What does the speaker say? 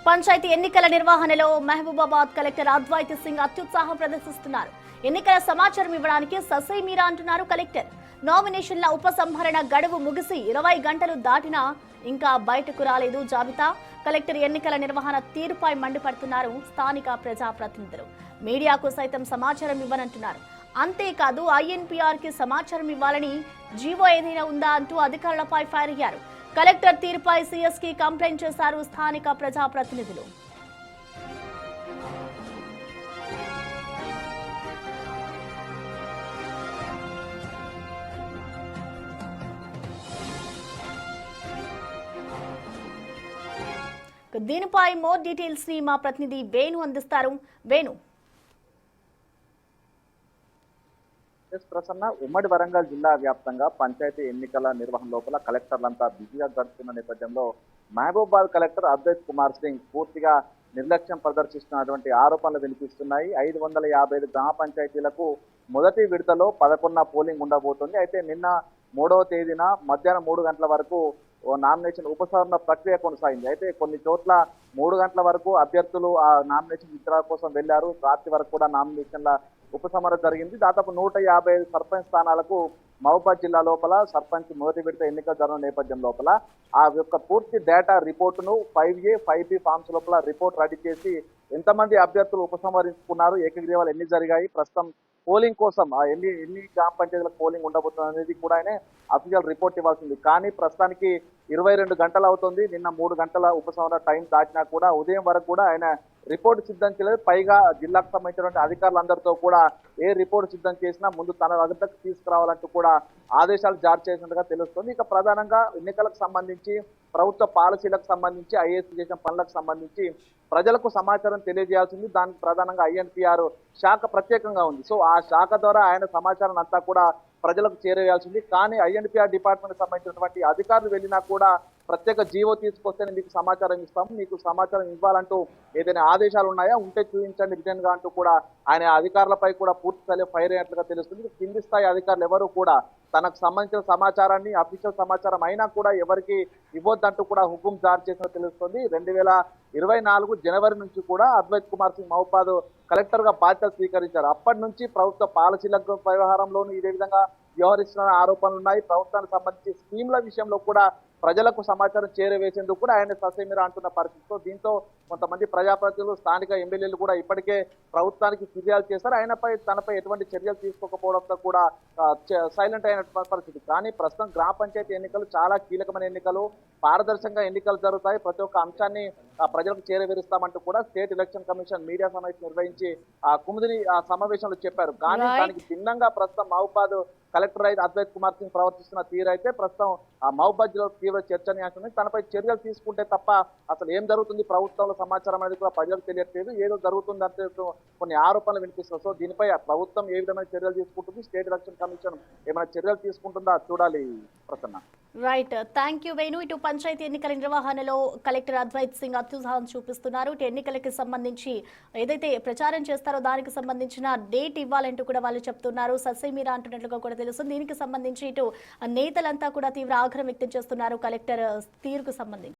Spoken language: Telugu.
పంచాయతీ ఎన్నికల నిర్వహణలో మహబూబాబాద్ కలెక్టర్ అద్వైత్ సింగ్ అత్యుత్సాహం ప్రదర్శిస్తున్నారు. ఎన్నికల సమాచారం ఇవ్వడానికి ససై మీరా అంటున్నారు కలెక్టర్. నామినేషన్ల ఉపసంహరణ గడువు ముగిసి 20 గంటలు దాటినా ఇంకా బయటకు రాలేదు జాబితా. కలెక్టర్ ఎన్నికల నిర్వహణ తీరుపై మండిపడుతున్నారు స్థానిక ప్రజాప్రతినిధులు. మీడియాకు సైతం సమాచారం ఇవ్వనంటున్నారు. అంతేకాదు ఐఎన్పీఆర్ కి సమాచారం ఇవ్వాలని జీవో ఏదైనా ఉందా అంటూ అధికారులపై ఫైర్ అయ్యారు. కలెక్టర్ తీరుపై సీఎస్ కి కంప్లైంట్ చేశారు స్థానిక ప్రజాప్రతినిధులు. దీనిపై మోర్ డీటెయిల్స్ ని మా ప్రతినిధి వేణు అందిస్తారు. వేణు, ప్రసన్న, ఉమ్మడి వరంగల్ జిల్లా వ్యాప్తంగా పంచాయతీ ఎన్నికల నిర్వహణ లోపల కలెక్టర్లంతా బిజీగా గడుపుతున్న నేపథ్యంలో మహబూబాబాద్ కలెక్టర్ అద్వైత్ కుమార్ సింగ్ పూర్తిగా నిర్లక్ష్యం ప్రదర్శిస్తున్నటువంటి ఆరోపణలు వినిపిస్తున్నాయి. 555 గ్రామ పంచాయతీలకు మొదటి విడతలో 11 పోలింగ్ ఉండబోతుంది. అయితే నిన్న 3వ తేదీన మధ్యాహ్నం 3 గంటల వరకు నామినేషన్ ఉపసంహరణ ప్రక్రియ కొనసాగింది. అయితే కొన్ని చోట్ల 3 గంటల వరకు అభ్యర్థులు ఆ నామినేషన్ విత్డ్రా కోసం వెళ్లారు. రాత్రి వరకు కూడా నామినేషన్ల ఉపసంహరణ జరిగింది. దాదాపు 155 సర్పంచ్ స్థానాలకు మహబూబాబాద్ జిల్లా లోపల సర్పంచ్ మొదటి విడత ఎన్నికలు జరిగిన నేపథ్యం లోపల ఆ యొక్క పూర్తి డేటా రిపోర్టును 5A 5B ఫామ్స్ లోపల రిపోర్ట్ రెడీ చేసి ఎంతమంది అభ్యర్థులు ఉపసంహరించుకున్నారు, ఏకగ్రీవాలు ఎన్ని జరిగాయి, ప్రస్తుతం పోలింగ్ కోసం ఎన్ని గ్రామ పంచాయతీలకు పోలింగ్ ఉండబోతుంది అనేది కూడా ఆయన అఫీషియల్ రిపోర్ట్ ఇవ్వాల్సింది. కానీ ప్రస్తుతానికి 22 గంటలు అవుతుంది. నిన్న 3 గంటల ఉపసంహరణ టైం దాటినా కూడా ఉదయం వరకు కూడా ఆయన రిపోర్ట్ సిద్ధం చేయలేదు. పైగా జిల్లాకు సంబంధించినటువంటి అధికారులందరితో కూడా ఏ రిపోర్ట్ సిద్ధం చేసినా ముందు తన వద్దకు తీసుకురావాలంటూ కూడా ఆదేశాలు జారీ చేసినట్టుగా తెలుస్తుంది. ఇక ప్రధానంగా ఎన్నికలకు సంబంధించి, ప్రభుత్వ పాలసీలకు సంబంధించి, ఐఏఎస్ చేసిన పనులకు సంబంధించి ప్రజలకు సమాచారం తెలియజేయాల్సింది. దానికి ప్రధానంగా ఐఎన్పీఆర్ శాఖ ప్రత్యేకంగా ఉంది. సో ఆ శాఖ ద్వారా ఆయన సమాచారం అంతా కూడా ప్రజలకు చేరవేయాల్సింది. కానీ ఐఎన్పీఆర్ డిపార్ట్మెంట్ సంబంధించినటువంటి అధికారులు వెళ్ళినా కూడా ప్రత్యేక జీవో తీసుకొస్తేనే మీకు సమాచారం ఇస్తాము, మీకు సమాచారం ఇవ్వాలంటూ ఏదైనా ఆదేశాలు ఉన్నాయా ఉంటే చూపించండి రిటర్న్ గా అంటూ కూడా ఆయన అధికారులపై కూడా పూర్తి స్థాయిలో ఫైర్ అయినట్లుగా తెలుస్తుంది. కింది స్థాయి అధికారులు ఎవరు కూడా తనకు సంబంధించిన సమాచారాన్ని, అఫీషియల్ సమాచారం అయినా కూడా ఎవరికి ఇవ్వద్దంటూ కూడా హుకుం జారీ చేసినట్టు తెలుస్తుంది. 2024 జనవరి నుంచి కూడా అద్వైత్ కుమార్ సింగ్ మహబూబాబాద్ కలెక్టర్ గా బాధ్యతలు స్వీకరించారు. అప్పటి నుంచి ప్రభుత్వ పాలసీల వ్యవహారంలోనూ ఇదే విధంగా వ్యవహరిస్తున్న ఆరోపణలు ఉన్నాయి. ప్రభుత్వానికి సంబంధించి స్కీమ్ల విషయంలో కూడా ప్రజలకు సమాచారం చేరవేసేందుకు కూడా ఆయన ససేమిరా అంటున్న పరిస్థితితో దీంతో కొంతమంది ప్రజాప్రతినిధులు, స్థానిక ఎమ్మెల్యేలు కూడా ఇప్పటికే ప్రభుత్వానికి ఫిర్యాదు చేశారు. తనపై ఎటువంటి చర్యలు తీసుకోకపోవడంతో కూడా సైలెంట్ అయిన పరిస్థితి. కానీ ప్రస్తుతం గ్రామ పంచాయతీ ఎన్నికలు చాలా కీలకమైన ఎన్నికలు, పారదర్శకంగా ఎన్నికలు జరుగుతాయి. ప్రతి ఒక్క అంశాన్ని ప్రజలకు చేరవేరుస్తామంటూ కూడా స్టేట్ ఎలక్షన్ కమిషన్ మీడియా సమావేశం నిర్వహించి కుముదిని సమావేశంలో చెప్పారు. కానీ దానికి భిన్నంగా ప్రస్తుతం మహబూబాబాద్ కలెక్టర్ అయితే అద్వైత్ కుమార్ సింగ్ ప్రవర్తిస్తున్న తీరు అయితే ప్రస్తుతం ఆ మహబూబాబాద్ జిల్లా తీవ్ర చర్చనీయాంశం. తనపై చర్యలు తీసుకుంటే తప్ప అసలు ఏం జరుగుతుంది ప్రభుత్వంలో సమాచారం అనేది కూడా ప్రజలకు తెలియట్లేదు. ఏదో జరుగుతుంది అంటే కొన్ని ఆరోపణలు వినిపిస్తుంది. సో దీనిపై ప్రభుత్వం ఏ విధమైన చర్యలు తీసుకుంటుంది, స్టేట్ ఎలక్షన్ కమిషన్ ఏమైనా చర్యలు తీసుకుంటుందా చూడాలి. Prasanna, right, thank you Venu. ఇటు పంచాయతీ ఎన్నికల నిర్వహణలో కలెక్టర్ అద్వైత్ సింగ్ అత్యుత్సాహం చూపిస్తున్నారు. ఇటు ఎన్నికలకి సంబంధించి ఏదైతే ప్రచారం చేస్తారో దానికి సంబంధించిన డేట్ ఇవ్వాలంటూ కూడా వాళ్ళు చెప్తున్నారు. ససై మీరా అంటున్నట్లుగా కూడా తెలుస్తుంది. దీనికి సంబంధించి ఇటు నేతలంతా కూడా తీవ్ర ఆగ్రహం వ్యక్తం చేస్తున్నారు కలెక్టర్ తీరుకు సంబంధించి.